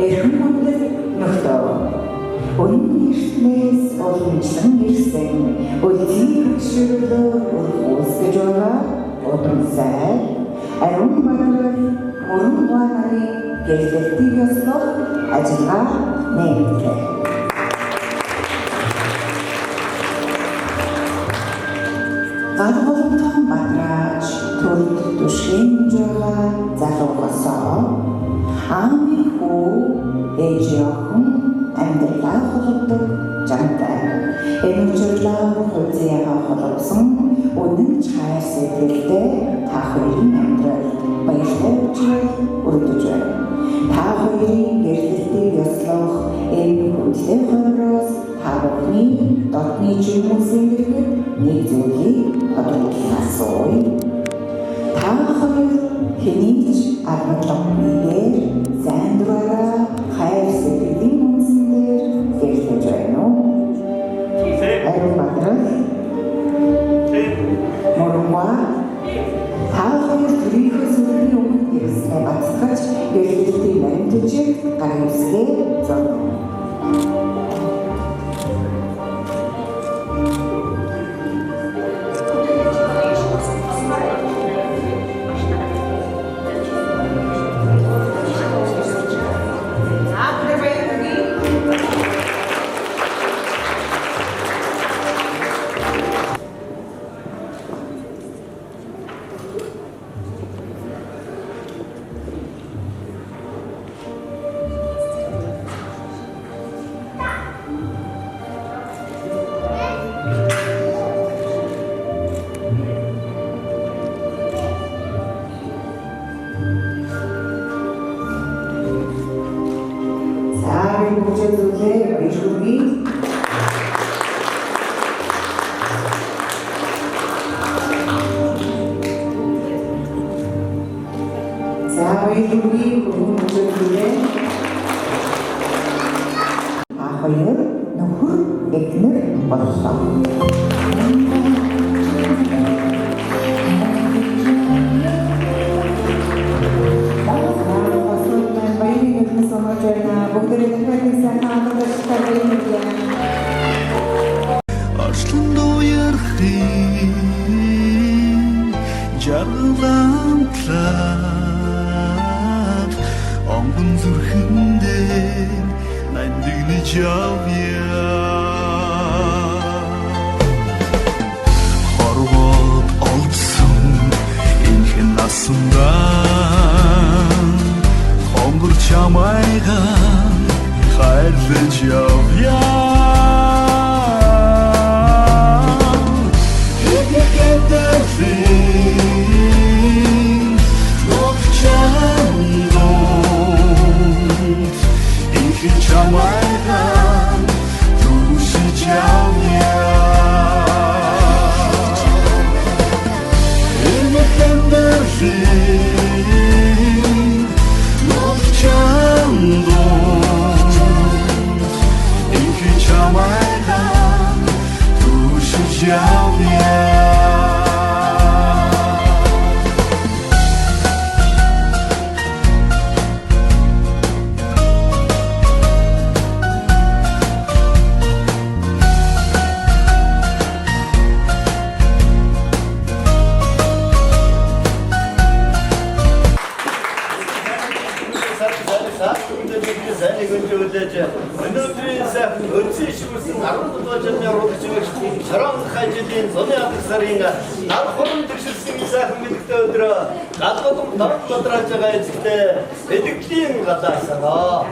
эрхэм мөндөр нөхдөө. Өнөө ирснээс олончлон ирсэн үлзий хөшөөрөлөөр үргэлжлэж байгаа удам сайн ариун баграл мөрөн гуананы гэрэлтийг ёслох ажиллагаа нэмэлт. Гадголтон батраач төрд түшгэн жоо залуугасаа аамын хүү ээж охин амьдралаа холбодог жантай эмчрлээ хөлзийгаа холбосон үнэн чаяр сэтгэлдээ та хоёрын амьдрал баярлалж өргөж байна. Та хоёрын гэрэлтийг ёслох энэ хүнтэй хойроос та бүхний дотны жимсийн дэргэд нэг зүйлийг бодогдсоой. Та хоёр хэнийч аргатлахгүйгээр сайн дураараа хайр сэтгэлийн үнсээр гэрэлтэж байна уу? Ариун баграл мөрөнгө та хоёр төрийнхөө сүрний өмнө гэрэлснээ бацгаж гэрэлтийг баримтаж гарын үсгээ зорно. Хоёр нөхөр эхнэр боллоо. Арслан уярхын жаргалантлаад онгон зүрхэндээ нандинэж явъя. Хорвоод олдсон энхэн насандаа хонгор чамайгаа хайрлаж явъя. Өнөөдрийн сайхан өцөн шигүүлсэн 17 жилийн урагшлагч Шарон хажидын зуны алх сарын нар хорон төвшөлсөн сайхан мэдэгтэй өдрөө галбодон тавд бодрааж байгаа эзэгтэй эдглийн гадаасаа.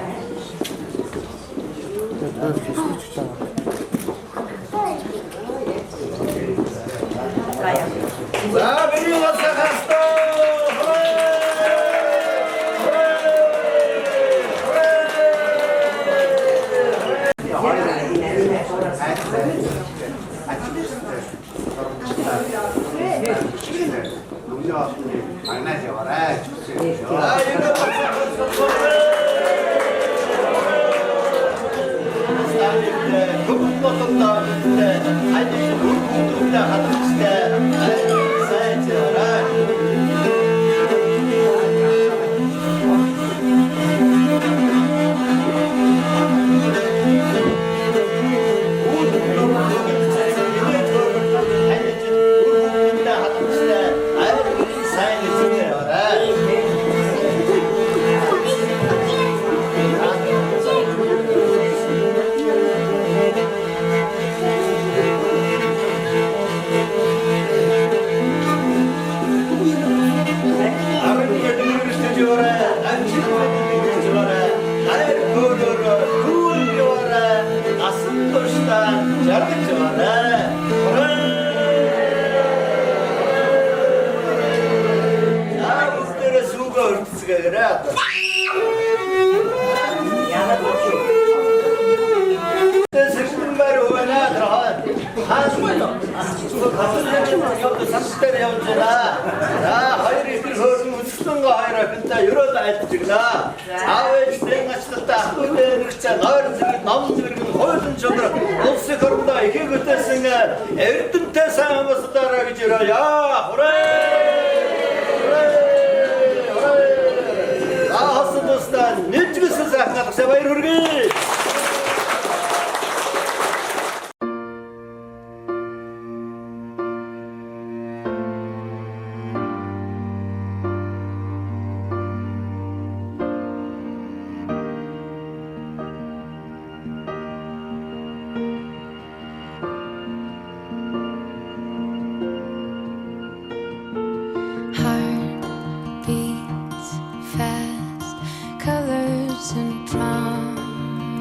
За бери гацхаасто. артист가 그래. Сэрхэн байр байна даа. Хаас хатсан 30-аар явж байна. Хоёр ихэр хөөрн өсөлтөнгө хоёр ахинтаа ерөөд айлтгнаа. Аав ээжтэй ачлалтаа ахуйтай нэрчээ нойр зэрэг ном зэрэг хуулийн чанар улсын хөрөндөө ихийг өтөөсөн эрдэнэтэй сайн амсдаараа гэж өрөө. Хүрээ! Хасан тусдаа нэгжсэн сайхнаас баяр хүргэе. Heart beats fast, colors and promise.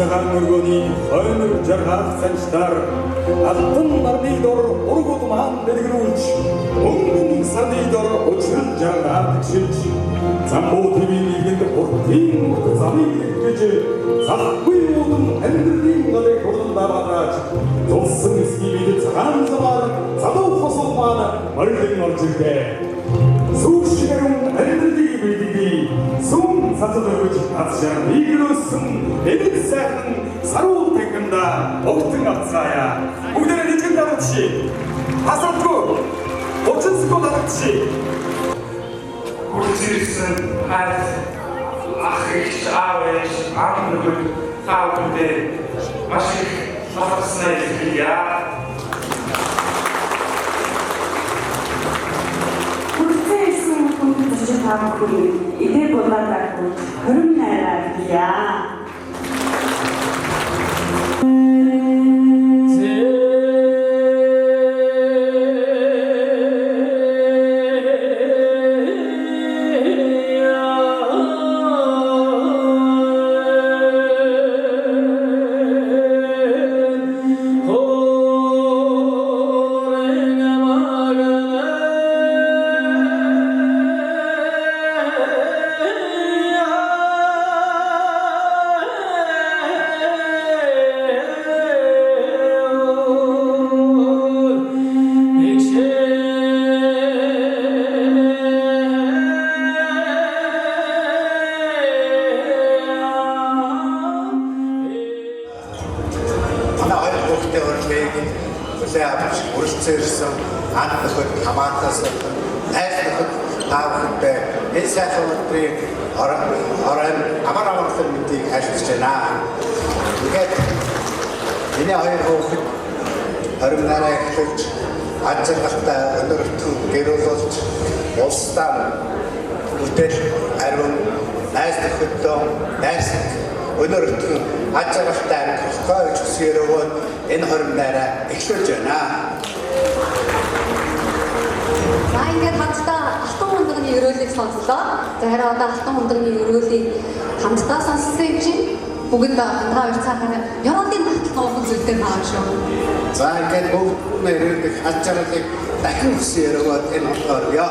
цагаан мөргөний хойнор жаргах санчтар алтан нарны дор ургууд маань дэлгэрүүлж өнгөн сарны дор учрал жаргах шилж замбуу твийн нэгэнд бүртийн замыг гэж сахгүй уудам амьдралын голыг хурландаа багаж тулсан эсгийд цагаан замаар залуу хосол маань морилын орж ирлээ. Сүүшгэрэн амьдралыг бэлдгий сүм цацад өргөж атшаа нийгэрөөсөн эвэг сайхан саруу тэгэндэ огтон авцгаая. Бүгдээрээ нэгэн дарагчи асуултгүй 30 секунд дарагчи Үржирсэн хайр ах их аав ээж амнууд таавдээ маш их хавцнаа хэлье. Үржирсэн хүмүүс таавдгүй идэ болоод хөрөн найраа хэлье. Үржирсэн анхны хамаатаас найзлахад таавахтай энэ сайхан өдрийг орон амар амархан мэдгийг ашиглаж байна. Тэгээд энэ хоёр хүүхэд орон нараа эхлэж ажиглалтаа өнөртөн гэрүүлж улсдаа бүтээл ариун найзлахадаа найзлах өнөртөн ажиглалтаа амжилттай гэж хүсээрөө энэ хором нараа эхлүүлж байна. За ингээд хамтдаа алтан хундагны өрөөлийг сонслоо. За харин одоо алтан хундагны өрөөлийг хамтдаа сонссон юм чинь бүгд та хоёр цаахаар ёроолын баталгаа зүйлтэй байгаа шүү. За ингээд бүгд өрөөлийг ачаалыг дахин хүсээрөө энэ хорё.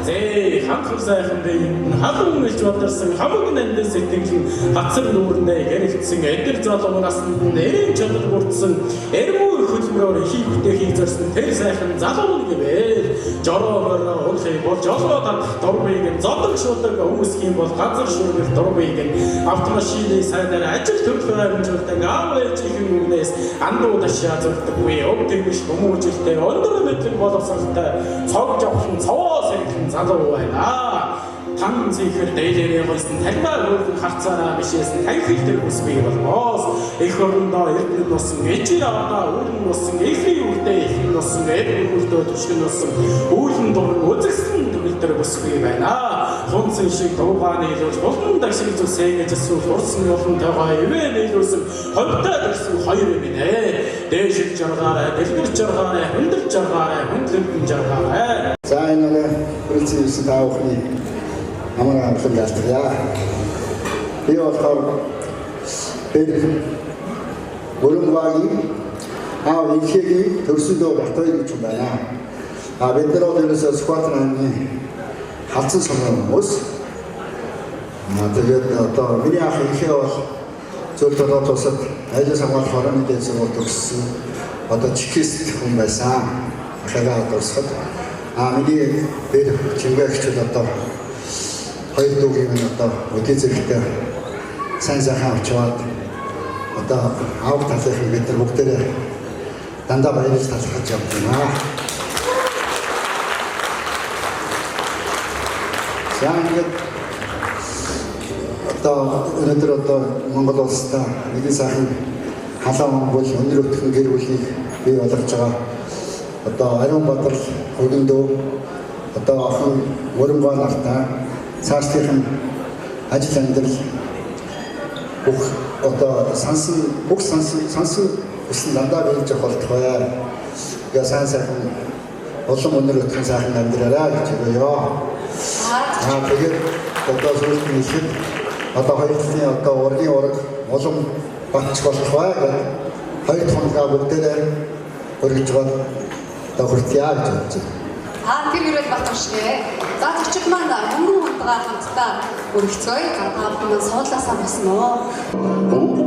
Зээ хамт сайхан дээ халуун илж бодлсон хамаг нандин сэтгэл хацар нүүрнээ гэрэлтсэн эдэр залуу наснд нэрийн чадвар бүрдсэн эрмүү хөлмөрөөр хийхтэй хийж зорсон тэр сайхан залуу гэвэл жороогоор унахыг болж олоод дурбыг зодог шуудаг хүмүүсийн бол газар шүүргэх дурбыг автомашины сайдаар ажил төлөвлөрөө амжилттай аав ээжийн үгнээс андуу дашаа зөвдөггүй өг тэгвш хүмүүжлтэй өндөр мэдлэг боловсралтай цог жавхан цаваа сэрхэн залуу байна. Тан зихэр дээлэрээ гойсон талбай өөрөөр харцаараа бишээсэн танхил төр ус бий болмоос их орондоо эрдэнэ болсон ээжээ аваа өөрн болсон эхний үрдээ эхний болсон эдгээр үрдөө төшгөн болсон үүлэн дурн үзэсгэлэн төр ус бий байна. Хонцын шиг дуугааны илүүж болон дашиг зүсээ гэж асуух урсан олон тагаа ивэ нийлүүлсэн ховтой дэрсэн хоёр юм нэ. Дээшил жаргаараа, дэлгэр жаргаараа, хөндөр жаргаараа, хөндлөн жаргаараа. За энэ үржирсэн таавахны амар амархан галтраа. Би болохоор Өрөнгөгийн аав ихийг төрсөндөө баттай гэж байна. Бид нар өөрөөсөө скватраны хатсан сонгон хүмүүс. Тэгээд одоо миний ах ихээ бол зөв тодорхой тусад аялал хамгаалах хорооны дэд сургууль төгссөн. Одоо чекист хүн байсан. Ахагаа тусад миний бэр чимгээгчд одоо хоёр дүүгийн одоо өдөө зэрэгтэй сайн сайхан авчаад одоо аав талын бид нар бүгдээрээ дандаа баярлаж талархаж явна. Яагаад одоо өнөөдөр одоо Монгол улстай нэгэн сайхан халаан бол өндөр өтгөн гэр бүлийг бий болгож байгаа. Одоо Ариун Баатар хөлөндөө одоо охин Өрөнгөө нартай цаашдын ажил амьдрал бүх одоо сансан үсэн дандаа бэлж болтгоо. Я сайн сайхан олон өнөр өтгөн сайхан амьдраарай гэж өгөөё. Тэгээд одоо зөвхөн ихэд одоо хоёрын одоо ургийн ураг улам батчих болох бай гэж хоёр тонгаа бүгдээрээ өргөж бод одоо хүртье гэж бодож байна. Тэр юрэл батаршгэ. За зочид маань хөнгөн унтгаа хамтдаа өргөцгөөе. За та бүхэн суудлаасаа босно уу?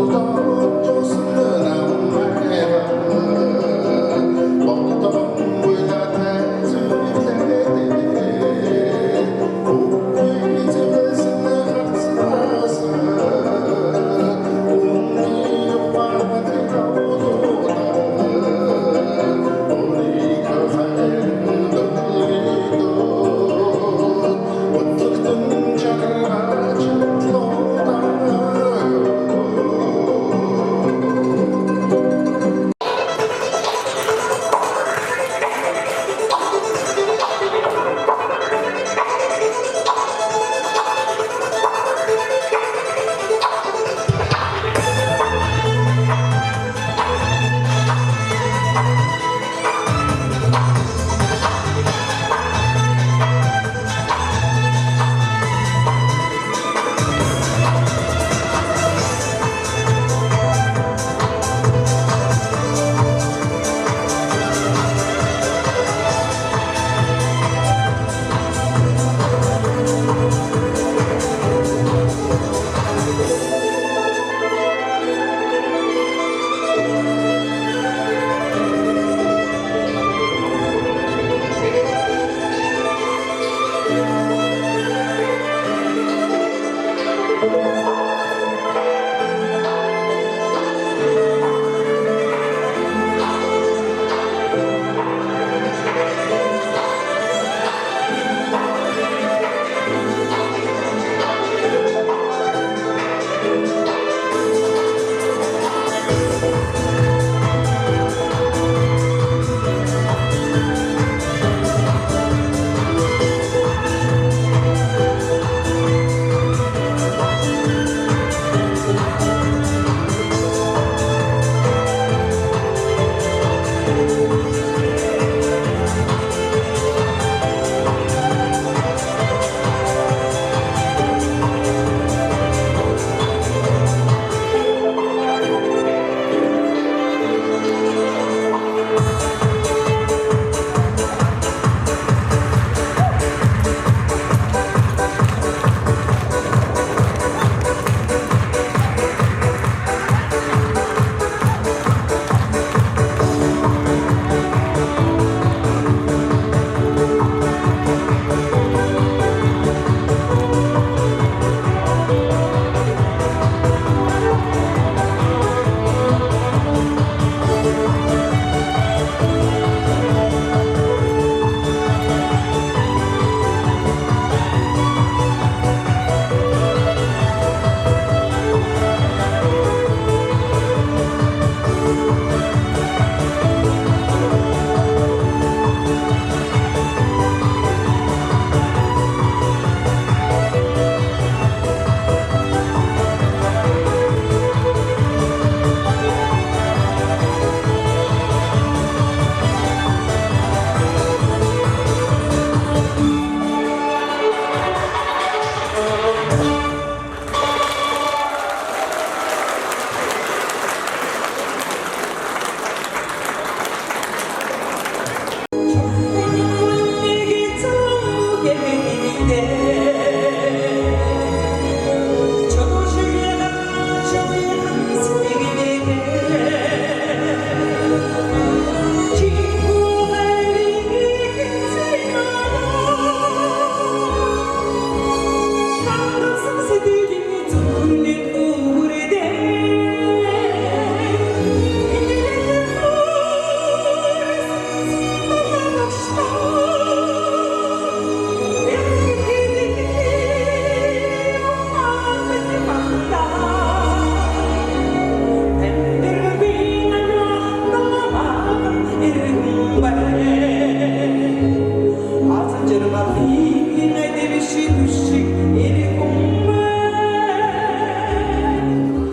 What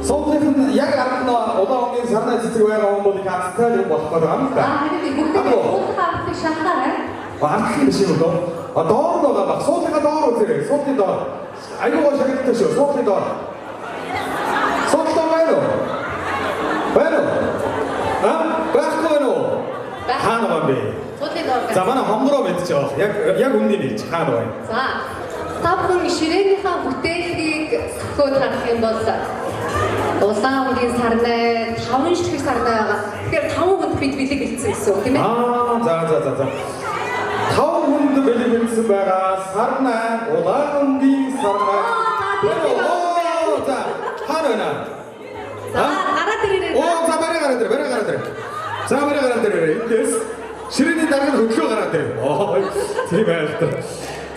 Суудлын яг ард удаагийн сарнай цэцэг байгаа хүн бол хацтай болох гэдэг юм да. харин бүгд уулахыг шалтгаалаа. Баах юм шиг үү? Доор байгаа баг. Суудлынхаа доор үзээрэй. Суудлын доор. Аюугаа шагналтай шүү. Суудлын доор. Суудлын байна уу? Байна уу? Байхгүй байна уу? Хаана байна бэ? Суудлын доор. За манай хонгороо мэдчихэе. Яг үнний нэж хаана байна? За та бүхэн ширээнийхээ бүтээлийг зөвхөн харах юм бол улаан өдрийн сарнай, 5 ширхэг сарнай байгаа. Тэгэхээр 5 хүнд бид бэлэг хэлсэн гэсэн үг тийм ээ? За. 5 хүнд бэлэг хэлсэн байгаа. Сарнай, улаан өдрийн сарнай. За, хаана байна? За, гараад ирээрэй. За барай гараад ирээ. За барай гараад ирээ. Эндээс ширээний дарга хөдлөө гараад ирээ. Тийм байл та.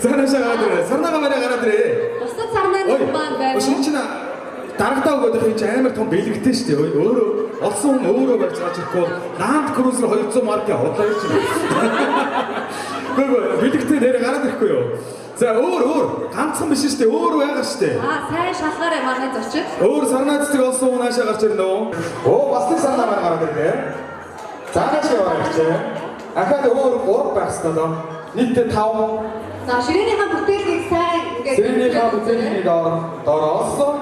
За наашаа гараад ирээ. Сарнайгаа барай гараад ирээ. Бусад сарнай нэг маань байна. Шинчна дарагдаа өгөөд их амар том бэлэгтэй шүү дээ. Өөрөө олсон хүн өөрөө барьж байгаа чирхүү. Land Cruiser 200 маркийн хотлоо гэж байна. Гүг бэлэгтэй нэр гараад ирэхгүй юу? За өөр ганцхан биш шүү дээ. Өөр байгаа шүү дээ. Сайн шалгаарай манай зочид. Өөр сарнай цэцэг олсон хүн наашаа гарч ирнэ үү? Бас нэг сарнай маань гараад ирлээ. За наашаа гарч ирээ. Ахаад өөр 3 байх хэрэгтэй доо. Нийтдээ 5. За ширээнийхээ бүтээлийг сайн ингээд Ширээнийхээ бүтээлийн доор олсон.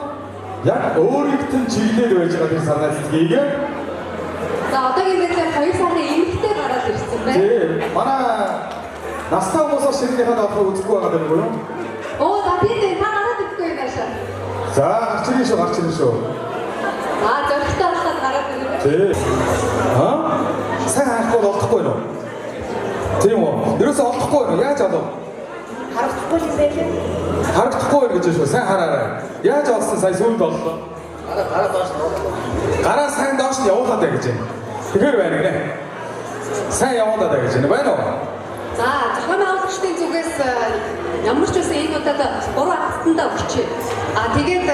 Яг өөрийнхөө чиглэлээр байж байгаа тэр сарнай цэцгийг. За одоогийн мэдлэг 2 сарын эмэгтэй гараад ирсэн байна. Тийм. Манай настай хүмүүсээс ширээнийхээ доорхоо үзэхгүй байгаа юм уу? За тийм та гараад ирэхгүй юм аашаа. За гарч ирнэ шүү. Зөрөгтэй болоход гараад ирнэ. Тийм. Сайн харахгүй олдохгүй юу? Тийм үү? Ерөөсөө олдохгүй юу? Яаж олов? Харагдахгүй юм байлээ. Харагдахгүй юу гэж шүү. Сайн хараарай. Яаж олсон сая сүүлд оллоо? Гараа сайн доош нь явуулаад бай гэж байна. Тэгэхээр байна гинэ. Сайн явуулаад бай гэж байна уу? За зохион байгуулагчдын зүгээс ямар ч үсэн энэ удаад 3 хатандаа өгчээ. Тэгээд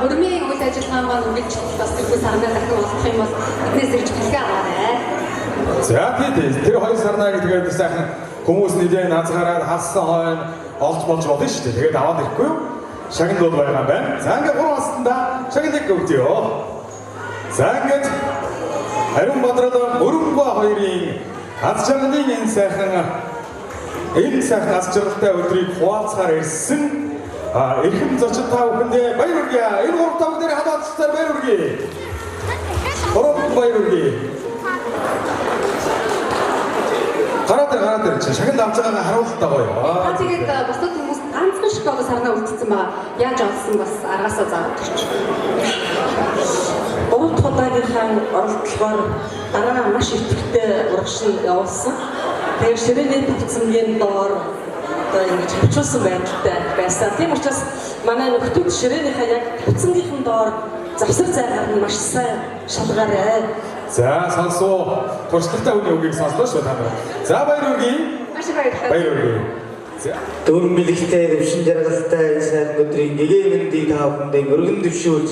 хөрмийн үйл ажиллагаа маань үргэлжлэх бас тэр сарнаа дахин болох юм бол эднээс ирж бэлгээ аваарай. За тийм. Тэр 2 сарнаа гэдгээр сайхан хүмүүс нэлээд назгараад хассан хойно олж болж болно шүү дээ. Тэгээд аваад ирэхгүй юу? Шагнал бол байгаа юм байна. За ингээд 3 хастанда шагналыг өгдөө. За ингээд Ариун Бадрал Өрөнгөө хоёрын аз жаргалын энэ сайхан аз жаргалтай өдрийг хуваалцахаар ирсэн эрхэм зочид та бүхэндээ баяр хүргэе. Энэ 3 та бүхэн хамааталтаар баяр хүргэе. Баяр хүргэе. Гараад ир чи шагнал авч байгаагаа харуултаа гоё. Тэгээд бусдад хүмүүс ганцхан шиг одоо сарнаа үлдсэн байгаа. Яаж олсон бас аргаасаа заадаг ч. Урд удаагийнхаа оролдлогоор дараа маш идэвхтэй урагшин явуулсан. Тэгээд ширээний тавцангийн доор одоо ингэж хөвчүүлсэн байдалтай байсан. Тийм учраас манай нөхдүүд ширээнийхаа яг тавцангийнхын доор завсар зайгаар нь маш сайн шалгаарай. За сонсоо. Туршлагатай үний үгийг сонслоо шүү та нар. За баяр хүргэе. Маш их баярлалаа. Баяр хүргэе. Дөрвөн бэлэгтэй дэвшин жаргалтай энэ сайн өдрийн нэгээ мэндийг та бүхэндээ өргөн дэвшүүлж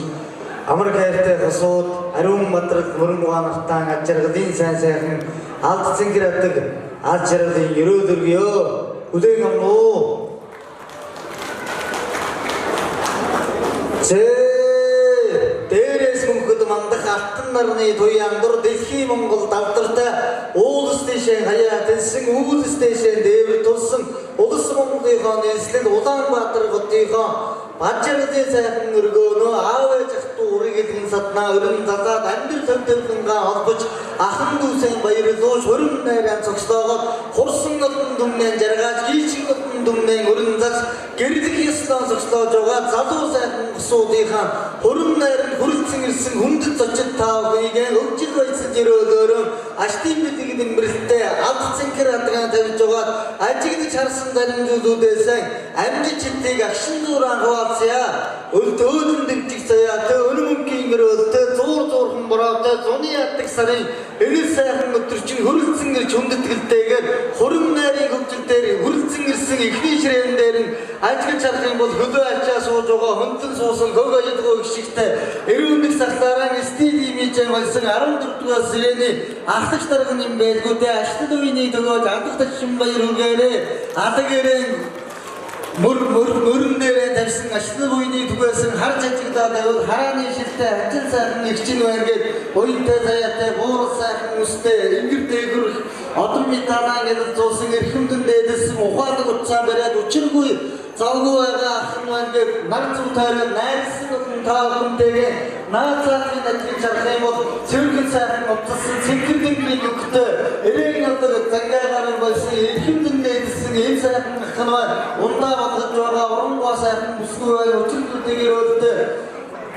амар хайртай хосууд Ариун Бадрал Өрөнгөө нартан аз жаргалын сайхан алд цэнгэр авдаг аз жаргалын ерөөд өргөё. Хүлээн авна уу? Дээрээс мөнхөд мандах алтан нарны туян дур дэлхийн Монгол давдартай уулс дэшээ хаяа дэлсэн үүлс дэшээ дээвэр тулсан улс Монголынхоо нийслэл Улаанбаатар хотынхоо бажаргалын сайхан өргөөнөө аав ээж ахтуу үргэлэн саднаа өрн задаад амьдрал төвдөлгөнгаа холбож ахан дүүсэн баярлуу шөрөн найран цогцоогоод хурсан нотон дүмнэн жаргаж ийчин нотон дүмнэн өрн зас гэрдэг ёслон цогцоож байгаа залуу сайхан гусуудынхаа хөрөн найран хүрэлцэн ирсэн хүндэт зочид таавыгээ өвжил баясаж өрөөлөөрөө аштын бидэг нэмрэлтэй алд цэнхэр адгаан тавьж байгаа ажигдж харсан даримжуулуудээс амжиж читийг агшин зуурaan хуваалцъя. Өлтөөдөн дэмжих заяа тэ өнөмөнгийн өрөөлтэй зуурхан бороотой зуны яддаг сарын энэ сайхан өдрчин хүрэлцэн ирж хүндэтгэлтэйгээр хөрөн найрын хөвжил дээр хүрэлцэн ирсэн ихний ширээн дээр нь ажиглаж харах юм бол хөлөө ачаа сууж байгаа хөндлөн суусан хөг аялгаа гişгтэй эрүүндх сахлаараа стадиумын болсон 14-р сарны ахлагч дарга юм байлгүй дээ. Ашлал үений төгөөж алдагдах Шинбаяр үгээрээ алагэрэн мөрнээрээ тавьсан ашлал үений түгээсэн хар жажигдаад байвал харааны шилтэй ажил сайхан нэгчин байргээд уянтай заяатай буурал сайхан үстэй ингэр дээгүр одон металаа гэдэг зуусан эрхэмдэн дээдсэн ухаалаг утсаа бариад учиргүй завгүй байгаа ахын байргээд нар зүг тойроод найрсан таа хүнтэйгээ наацаатын ажил шарах юм бол цэвэрхэн сайхан утсан цэнхэрдэнгийн өгтөө эрээн одоо зангаагаар болсон эрхэмдэн дээдсэн ийм сайхан ахын байна ундаа бодож байгаа урамгаа сайхан бүсгүй байр учирдүүдээр өлтөө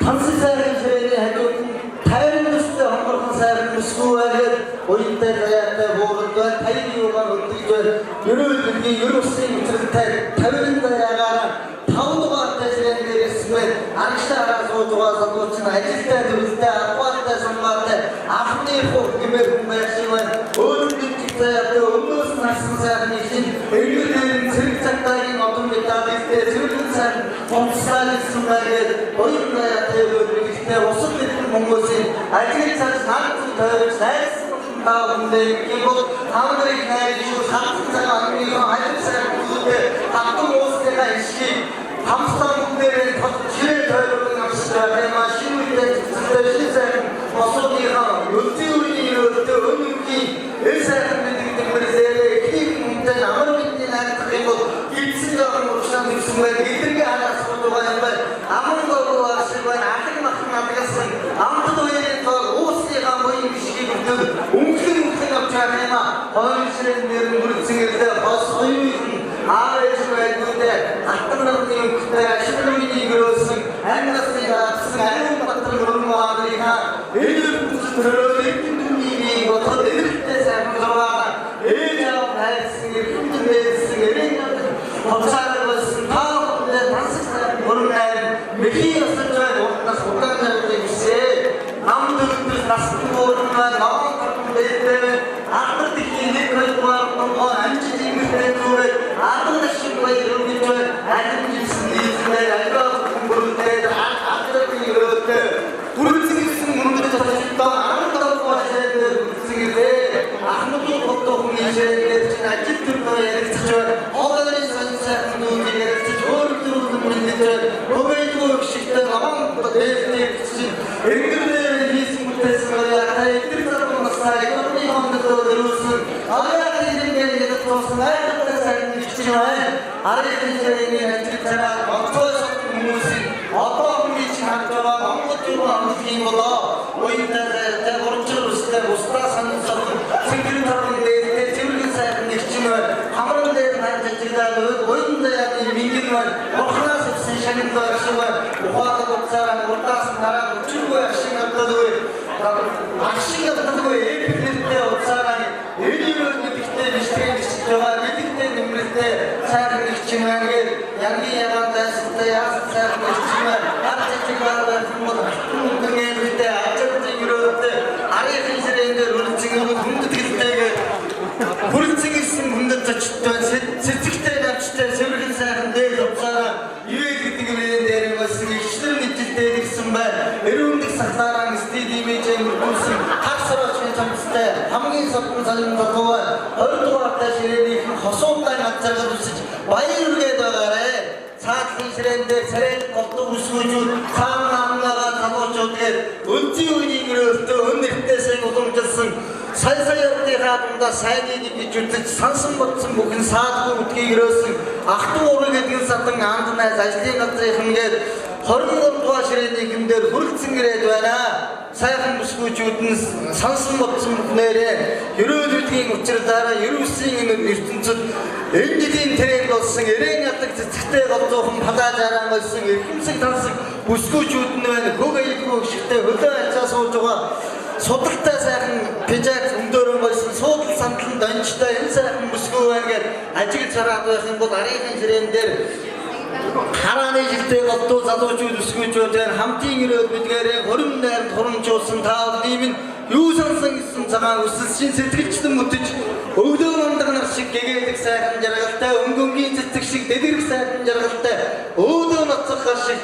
тансын сайхан ширээний хажууд нь тайрын өстэй хонгорхон сайхан бүсгүй байргээд уянтай заяатай буурал байна таяны юугаар өдөгж байна ерөө дэлхийн ерөөсийн учиртай 50 даяагаар 5 дугаартай ширээн дээрсгүй аргашаараа сууж байгаа залууч нь ажилтай төлөвтэй аппартай самбаатай ахны хөө гэмээр хүн байшин байна өөрөөр хэлбэл өмнөөс насан сайхан их эргэлэн зэрэг цагтаагийн одон металлтэй зэрэг сайн онцлог сүмээр хоёроо төвөөрөлтэй усад дэлгэн хүмүүсийн ажил цаас наадсан тойрч найрсан таавнээ гэмбол таамдрыг найрч хатсан цагаан амгийн ажил сайн хүмүүстэй хатсан уусныхаа ишгийг хамстан бүгдээрээ ширээ тойрон авчраа машин үедээ зэвсэг босоодынхаа өлтийн үеийн өлтөө өнөгийн эсэхэн гэдэг мөрөсөө их юмтай амар бидний найрах юм бол гидсэн гахын уушаан гэсэн байх эдэргээ хараас байгаа юм байна аман гоо ашиг байна ахыг махан надгасан амтд үеийн тоо уусныхаа боён бишгийг өмхлөн авчраа юм хоёр ширээ нэр мөрөсөн ирлээ бос хоёрын аач байгуулдаа аттарны өгтөө ашиглууны гөрөөсөн ангасны гаасан аюун батар гөрмаадрийнхаа элэр төрөлөлийн дүнгийн бодход элэртэй сайн зургаа ээжав хайсан эрхэмдэнсэн эрийн хоцаарсан таавд танссан гөрмээр мэхий өсөж утас удаанаар дэвсээ намд өдөр насны гөрмөө намд дэвтэ аттар дихийн нэг хоёроор тоо амжиж ингэхдээ зүгээр аттар шиг баяр өгч ажил хийсэн нийтээр альва бүрдээ аттар гэрөөдөө бүрдсэн мөрөнд тасдаа аттар боосээр бүрдсэгээ ахмадын хотоо хүмүүжээр чинь ажил төрөө яригч оолын сансаар нүуний яригч өөрөөр хүмүүжээр өгөөдөө гişгтэй аман дээдээ чинь энгэрээр хийсэн бүтээсэн яатай эдгээр зармасаа ekonomi хондоо дөрөсөн аяатын дэмжлэг тоосон айдтай сайн бичсэн арайхны ажил цараа онцгой хүмүүсийн одоо хүний харж байгаа Монгол юу амжилтын болоо уянтай урчир үстэй устаа сансан цэвэрхэн тархан дээрээ цэвэрхэн сайхан нэгчин хамран дээр харж ажиллаад уянтай яны мингэн орхнаас өвсөн шагнал байсан ухаалаг уцаараа урдаас нараа өчргөө ашиг авдаггүй ашиг авдаггүй эпидемтэй уцаараа элэрүүд гэдэгтэй биштэй байгаа гэдэгтэй нэмрэлтэй сайхан нэгчин байгаад янгийн ягаандайстай яасан сайхан нэгчин арчигчгаар хүмүүс хүмүүстээ ажиглаж өрөөдөө арийн ширээндээ үргэлжлэн хүндэт гэлтэйгээ бүрэлцэн хүндэт зочтой цэцэгтэй навчтай цэвэрхэн сайхан дээр уцаараа ивэ гэдэг нэрээр дээр болсон ихшлэр мэдлэлтэй гэсэн байна эрүүндх сахлаараа стадиумын мөрдүүлсэн хагсраач цамцтай хамгийн содон салин дотоо 20 дугаартай ширээний хосуунтай газаргад үсэж баяр үргээд байгаарэ цаатлын ширээн дээр царай голдуу үсгүүжүүд цаана амнаагаа залуучуудгээд өнцийн үеийн өрөөстөө өнөртөөсөө уламжилсан сая явдынхаа дундаа сайныг гэж үзэж сансан бодсон бүхэн саадгүй үтгийг өрөөсөн ах トゥ ураг гэдгэн садан аанднаас ажлын газрынхангээд 23 дугаар ширээний гэмдэр хүрэлцэн ирээд байна. Сайхан бүсгүүчүүд нь сансан бодсон бүхнээрээ ерөөлүүдийн учирлаараа ерөөсийн ертөнцид энэ жилийн тренд болсон эрээн ятдаг цэцэгтэй голзуухан палаажаараа болсон эрхэмсэг тансаг бүсгүүчүүд нь байна. Хөг аялгүй гişгтэй хөлөө ачаа сууж байгаа судалтай сайхан пижак өндөөрөн болсон суудал сандал дончтой энэ сайхан бүсгүй байна гэж ажиглаж хараад байх юм бол арийнхын ширээн дээр харааны жилтэй голдуу залуучууд өсгөөжүүд хамтын өрөөд бидгээрээ хорин найранд хурамжуулсан таавал ийм нь юу сансан гэсэн цагаан өсөлшин сэтгэлчлэн мөтөж өвлөө мандах нар шиг гэгээлэг сайхан жаргалтай өнгөнгийн цэцэг шиг дэдгэрэг сайхан жаргалтай өөдөө ноцох шиг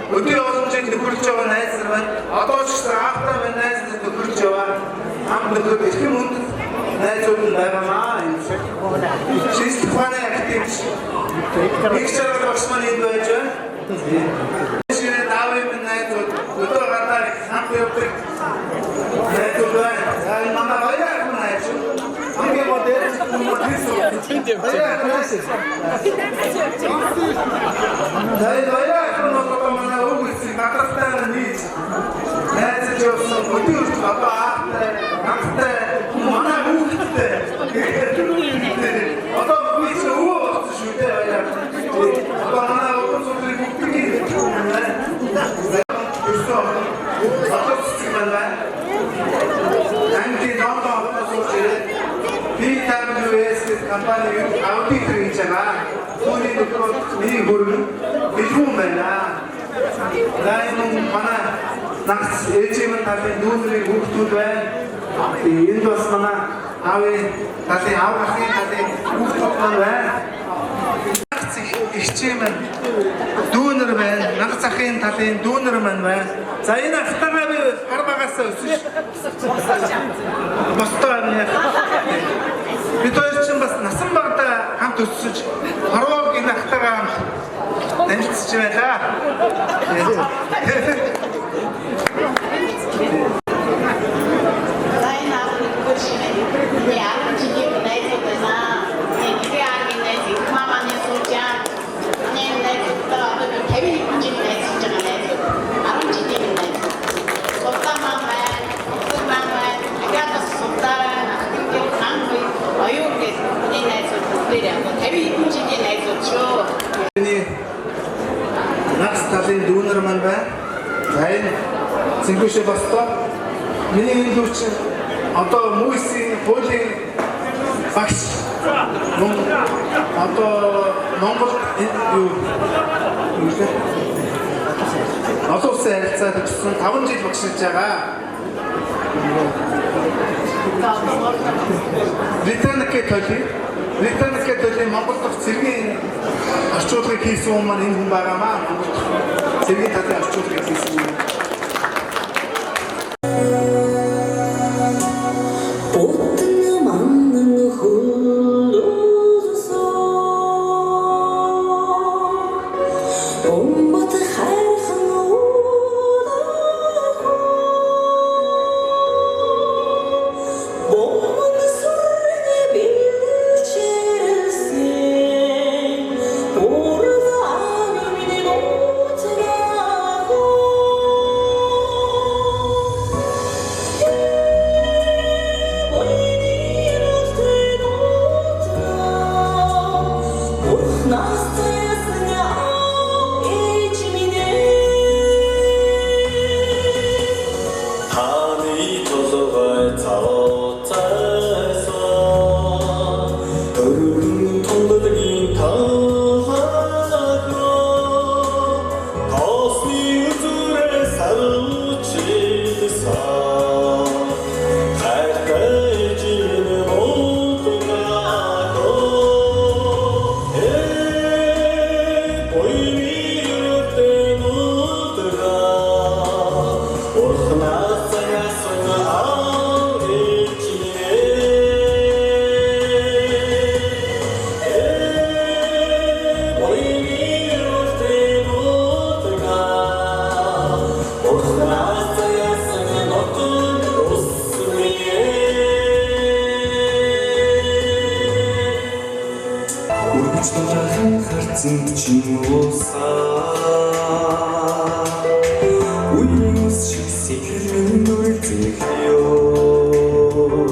Өдөр олон жил нөхөрлөж байгаа найз нар байна. Одоо ч гэсэн ахтаа байна найз нар нөхөрлөж байгаа. Ам нөхөр эрхэм хүнд найзууд байгаамаа. Шийдэх ухааны активч. Их зэрэг багш маань энд байж байна. Шинэ давын найзууд өдөр гадаа хамт явдаг. Найзууд байна. За манай баяр найз. Хамгийн мод компани аудит хийж байгаа. Түүний нөхөр миний хөргөн бэлгүүн байна. Дайнун манай нагц ээжийн талын дүүнэрийн хүүхдүүд байна. Энд бас манай аавын талын аав ахын талын хүүхдүүд байна. Нагц ихчээм дүүнэр байна. Нагц ахын талын дүүнэр маань байна. За энэ ахтараа би арбагаас өсөж бостой байна. Бид хоёр ч бас насан багтаа хамт өссөж хорвоог энэ ахтагаа танилцж байлаа. Дүүнер маань байна. За энэ Цэнгүүшээ бостой. Миний энэ дүүч одоо мүйсийн хуулийн багш. Одоо Монгол юу олон улсын харилцаанд очсон 5 жил багшилж байгаа. Британикийн төлөв Монгол дахь цэргийн орчуулгыг хийсэн хүн маань энэ хүн байгаамаа. Монгол цэргийн талын орчуулгыг хийсэн хүн. Уйнус шиг сэтгэл минь нүрзэх ёо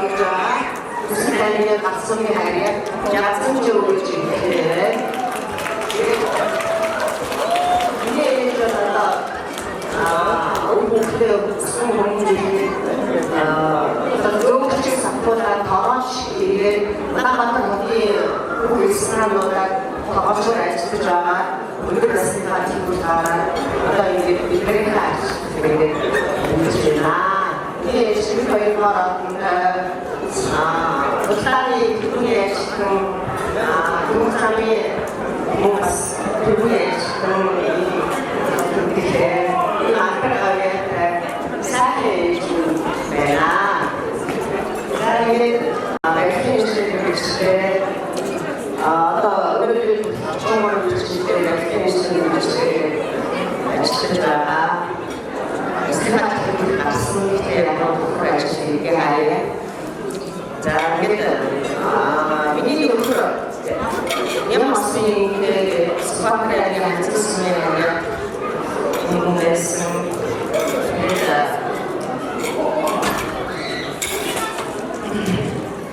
гэж байгаа. Үсэн таны гацсан харьяа язсан ч өгөөж ирлээ. Өөрчлөлт саппорт тоож игээд надад үйлснээр тоож ажиллаж байгаа. Өндөр насныхаа 팀үүдээр одоо ингээд бидний хаач тэгээд энэ шиг хоёроор улааны түүний түүний мус түүний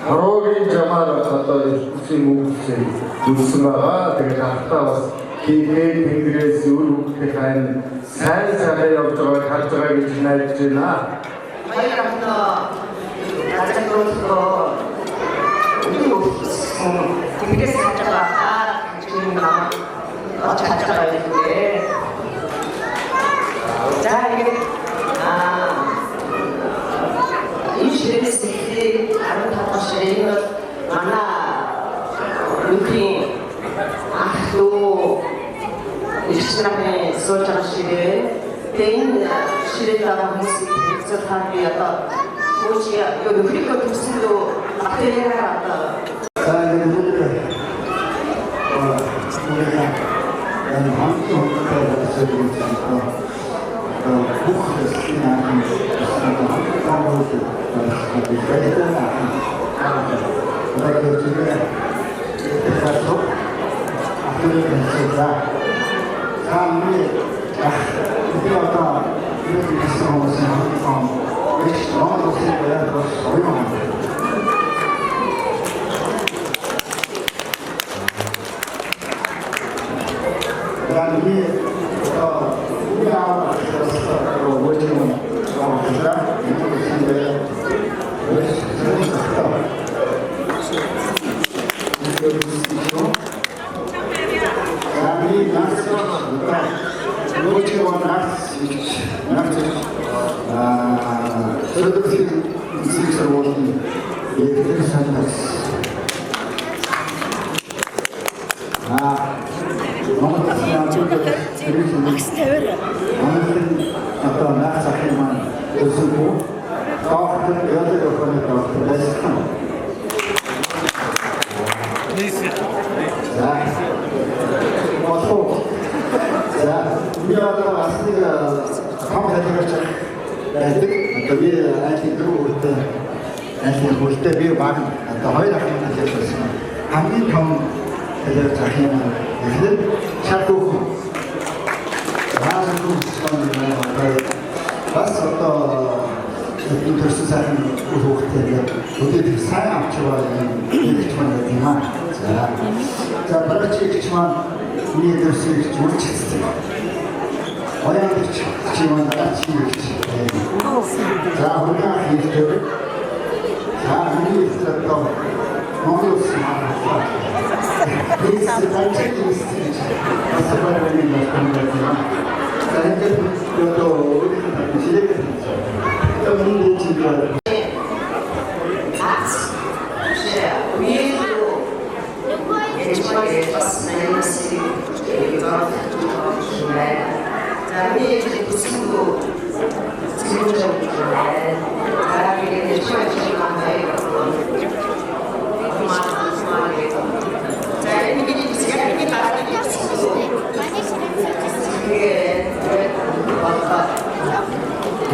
Рогийн жамаар одоо ирсэн хүмүүсээ үлсэн байгаа. Тэгээд хатаа бас хийгээ тэнгэрээс үр хөвгөх хайн сайн сайхан явж байгааг харж байгаа гэж найдаж байна. Хоёр ахнаа ажиглуулгаа тэнгэрээс харж байгаа гэж юм очиж байгаа юм. За ингээд 이슈에서 아름다운 것이 만나 루틴 아또 이시라에 소자시를 대인 시래다가 무슨 비슷하게였다 뭐지야 이거 우리 거 무슨도 막대해라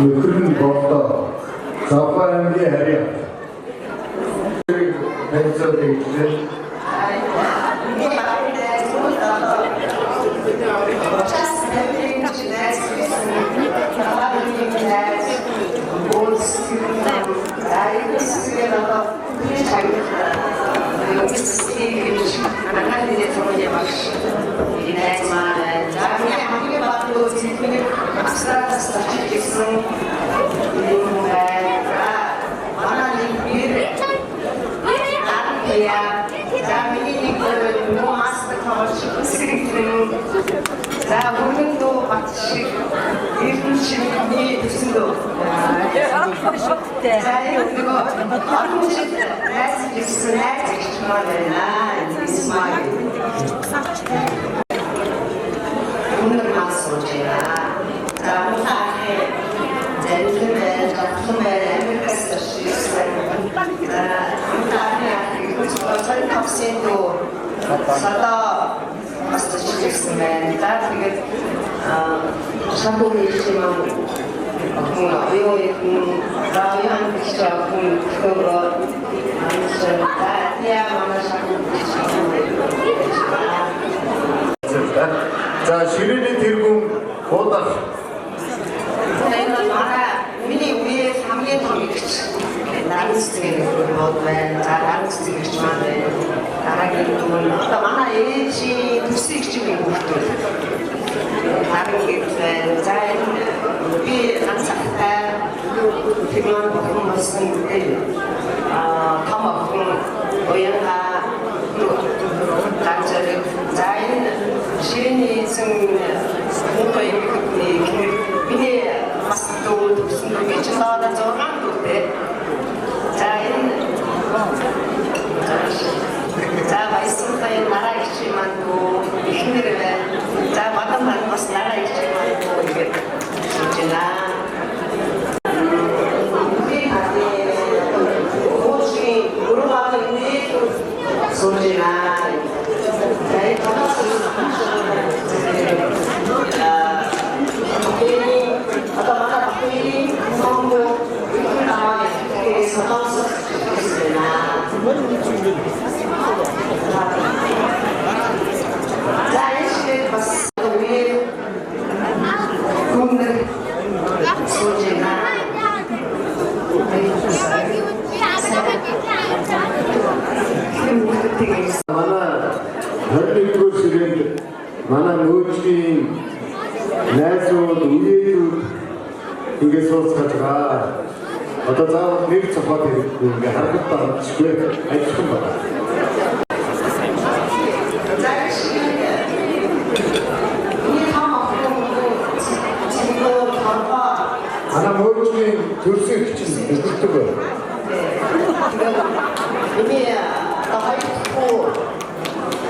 Нөхөр нь болдоо Запаангийн харьяа. Бензол гэж Thank you. одоо энэ цагт 용기스틱 아나카리데 저번에 막 이나이즈만 자기 함께 받고 지금은 абстракт스 тачихсан 하나님 위를 나야 자민이 그 마스터 스크립트는 자 오늘도 마치 일분심이 무슨도 자 이거 아무튼 나스 말이나 이스마일 오늘 마스오제야 자 무사해 젠틀맨 작품에 아메리카스 시스템 무사해 그리고 설탑신도 사다 마스터 시스템 자 되게 작품이지만 외워의 라이언 기자 그런 거 자, 시린이 들고 보다. миний үеэ хамгийн том нарийн сэтгэл хөдлөл байна. За нарийн сэтгэл гэж маань дараагийн юм одоо манай ээжийн төсөйг чигээр хөвгтөл. Нарийн гэдэг за би ганцхан тэгмэн болсон гэдэг том охин уянга ганцхан за энэ шинэ эзэн муутай миний бас дүүд гэсэн гэж саад зургаан дүүтэй. За энэ за баясгалтай нараа гिच маань дүү ихнэр байна. За бадан маань бас нараа гिच маань дүү гэдэг хэлж байна. манай нөөцийн найзууд үеүүд ингээд суусгаж байгаа. Одоо заавал нэг цохол хэрэггүй ингээд харахад багчгүй ажиллах байна. Манай нөөцийн төрсөн хүчин бэлтгэдэг байна. 이미 하이고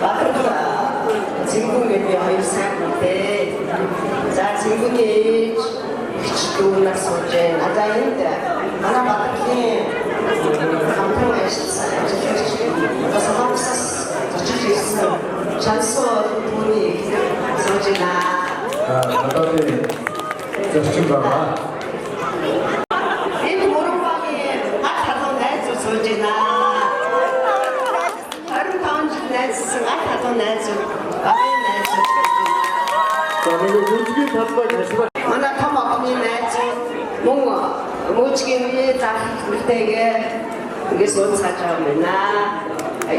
마크가 진국에 하이사인데 자 진국에 기초도 나서제 나자인데 하나 받기 감동을 했어요. 그래서 한국에서 저쪽에 있어 찬서 분이 소지나 나다데 저축가가 이 모름방에 아타도 내줘 소지나 манай том охины найз мөн мөчгийн үе заах хүртэйгээ ингээд сууцгааж байгаа юм байна.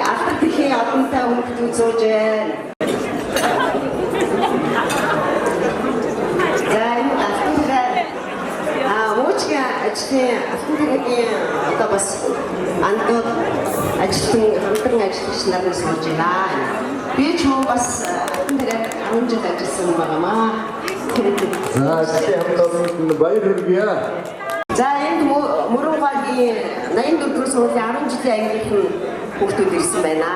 Алдар тэхийн одонтой хүмүүс сууж байна. За энэ алдар мөчгийн ажлын алдаргийн одоо бас андууд ажилтан хамтран ажиллагч нар сууж байна. Би ч бас тэгээд 10 жил ажилласан байгаамаа. За тийм баяр хүргэе. За энд Мөрөнгагийн 84 сургуулийн 10 жилийн ангийнхан хүүхдүүд ирсэн байна.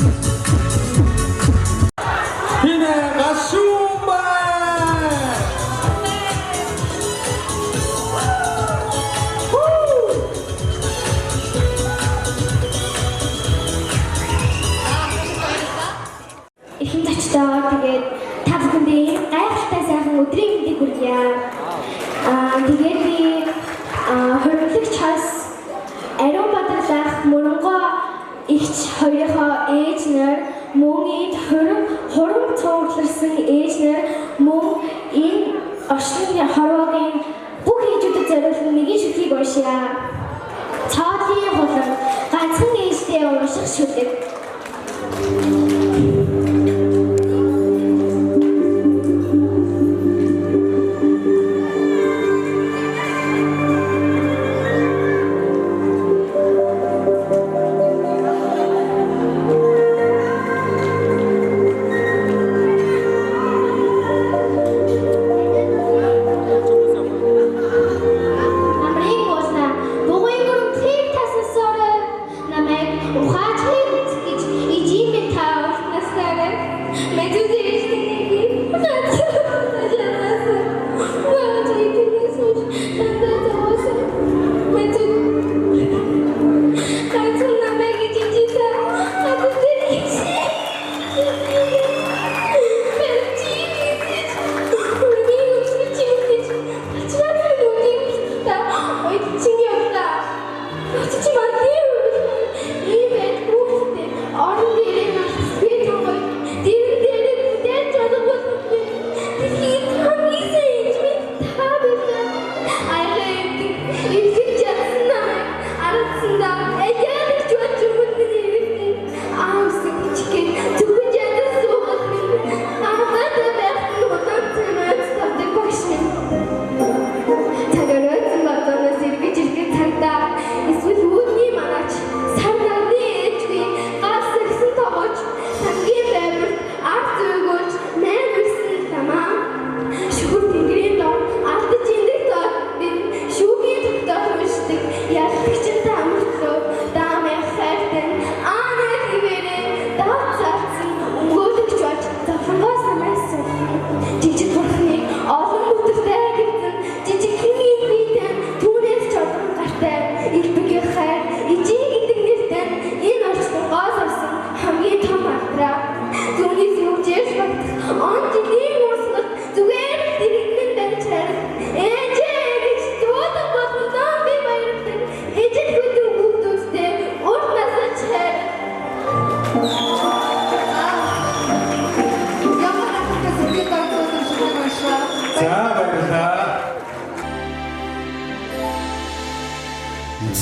Hine Gashumba! Ихэн зочдоо тэгээд та бүхэндээ гайхалтай сайхан өдрийн мэндийг хүргье. Тэгээд би хөрвөлөгч хас Ариун Баатарлах Мөрөнгөө ихч хоёрынхоо ээжнэр мөн энд хурам цуурларсан ээжнэр мөн энэ орчны хорвоогийн бүх ээжүүдэд зориулсан нэгэн шүлгийг уншия. Цаадын хулан ганцхан ээжтэй унших шүлэг.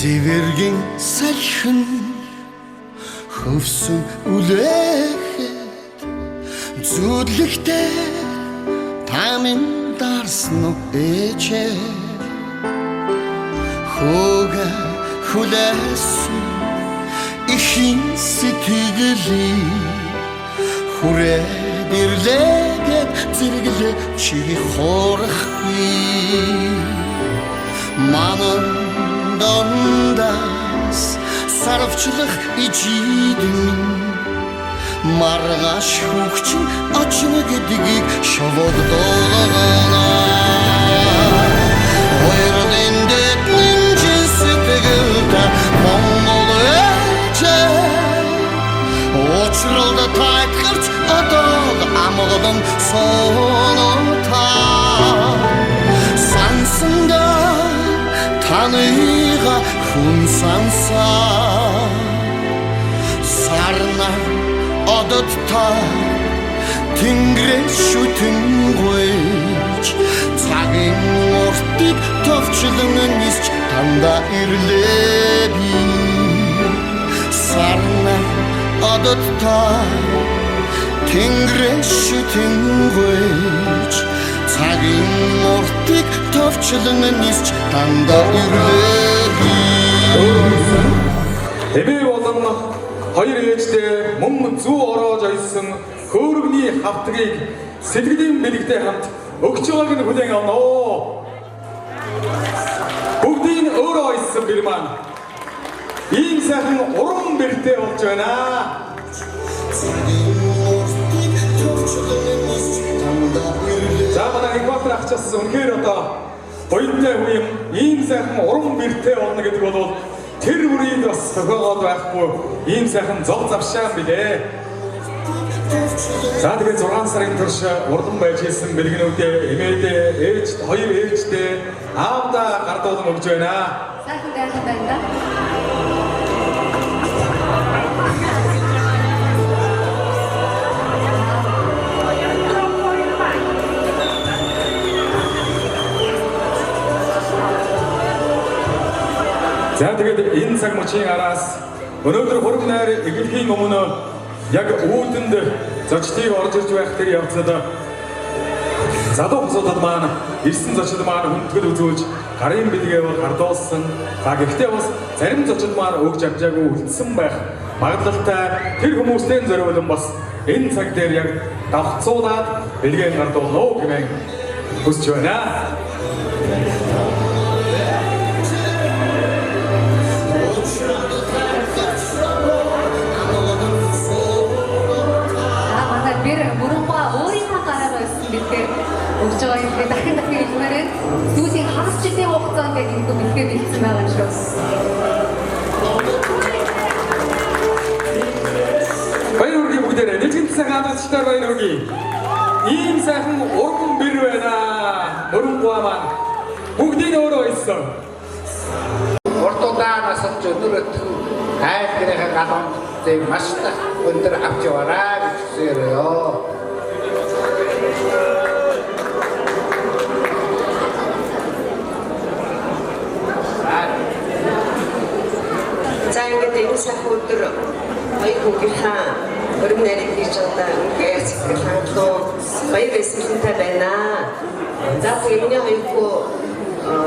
Зэвэргийн салхин хөвсөн үлээхэд зүудлэгтэй тамин дарсан уу ээжээ хөөг хүлээсэн ихийн сэтгэлийн хүрээ бирлээгээд зэрэглээ чи хоорхгүй манан дондас сарвчлах ижидэн маргаш хөгчин очно гэдгийг шовогдоогоно хоёрын дэднэн сэтгэлдэ монгол ээжээ очролда тайхарч одоо амгалан сонотаа сансанда таныга хүн сансаа сарна одод та тэнгэрээ шүтэнгойч цагийн уртыг товчлон нисч танда ирлээ би сарна одод та тэнгэрээ шүтэнгойч цагийн уртыг товчлон нисч танда ирлээ би Хэвээ болон хоёр ээжтэй мөн зүү ороож ойсон хөөргөний хавтгийг сэтгэлийн бэлэгтэй хамт өгч байгааг нь хүлээн авна оо. Бүгдийн өөрөө ойсон бэр маань ийм сайхан уран бэртэй болж байна. Экватор ачаас үнэхээр одоо буянтай үеийн ийм сайхан уран бэртэй болно гэдэг бол тэр бүрийг бас тохиогоод байхгүй ийм сайхан зов завшаан билээ. За тэгээд 6 сарын турш урдан байж хэлсэн бэлгэнүүдээ эмээдээ ээж хоёр ээжтэй аавда гардуулан өгж байна. Сайхан гайхал байна. За тэгээд энэ цаг мөчийн араас өнөөдөр хураг найр эгэлхийн өмнө яг үүдэнд зочдыг орж ирж байх тэр явцад залуу хүмүүсд маань ирсэн зочид маань хүндэтгэл үзүүлж гарын бэлгээ бол гардуулсан. За гэхдээ бас зарим зочид маань өгж авчаагүй үлдсэн байх магадлалтай тэр хүмүүстэй зориулсан бас энэ цаг дээр яг давхцуулаад бэлгээ гардуулно гэмээр хүсэж байна. Өгч байгаа юм. Дахин хэлмээрээ сүүлийн хагас жилийн хугацаанд яг энэ бэлгээ бэлдсэн байгаа юм шүү. Баяр хүргэе бүгдээрээ. Нэгэн цаг хадгалцтай баяр хүргэе. Ийм сайхан урган бэр байна. Мөрөнгөө маань бүгдийг өөрөө ийсэн. Урд удаанаас ч өнөөдөр айлгэрийн галуун маш их өндөр авч яваарай гэж хүсээрээ. За ингээд энэ сайхан өдөр хоёр хүүгийнхаа өргөн нарийн хийж одоо үнхээр сэтгэл хангалуун баяр баясгалантай байна. За тэгээд миний хоёр хүү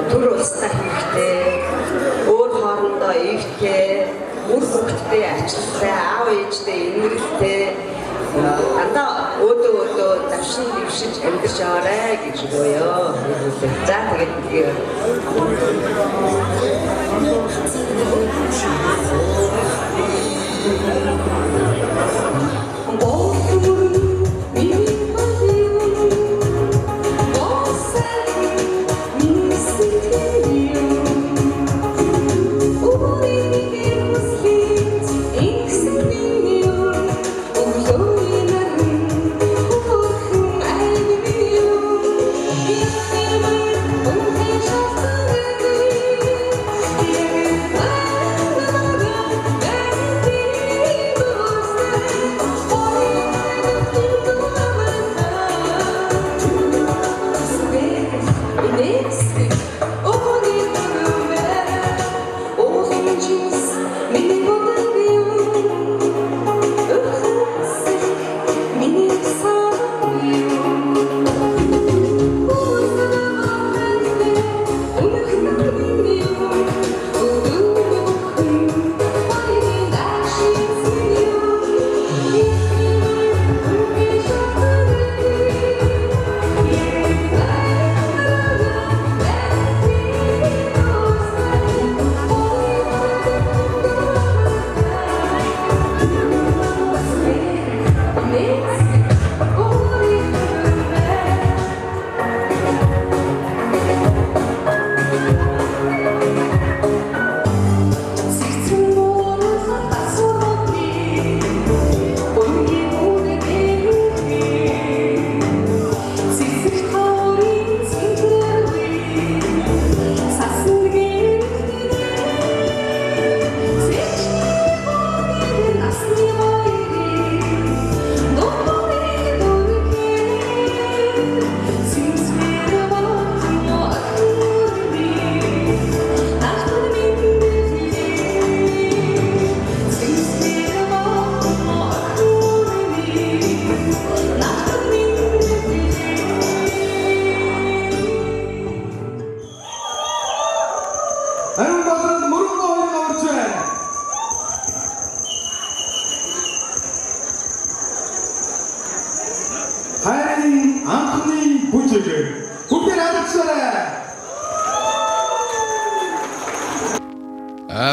төр улстай хэрэгтэй, өөр хоорондоо эвтэй, үр хөвгттэй ачлалтай, аав ээжтэй инэрэлтэй андаа өөдөө давшин дэвшиж амьдарч аваарай гэж өгөөё. За тэгээд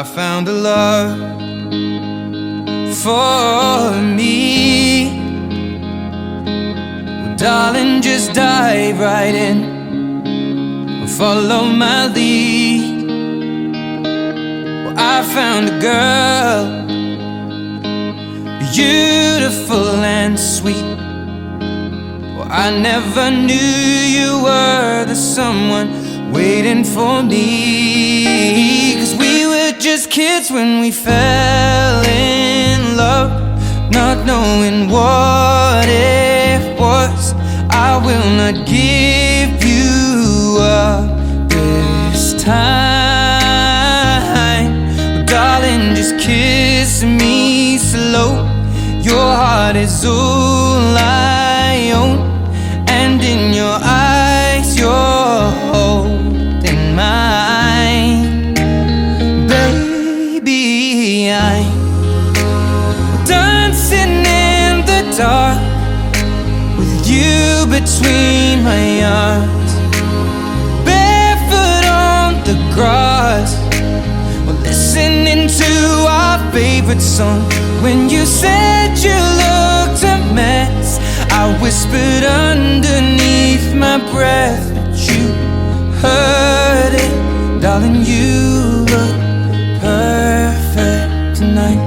I found a love for me. Darling, just dive right in, follow my lead. Well, I found a girl, beautiful and sweet. Well, I never knew you were the someone waiting for me. 'Cause we were just kids when we fell in love, not knowing what it was. I will not give you up this time. Darling, just kiss me slow. Your heart is all I own, and in your eyes you're holding mine. Baby, I'm dancing in the dark with you between my arms, barefoot on the grass, we're listening to our favorite song. When you said you looked a mess, I whispered underneath my breath, but you heard it. Darling, you look perfect tonight.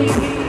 Thank you.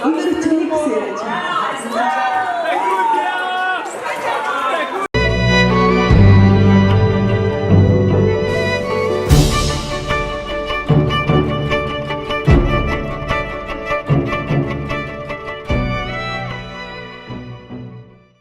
O늘 저녁 쓰여야죠.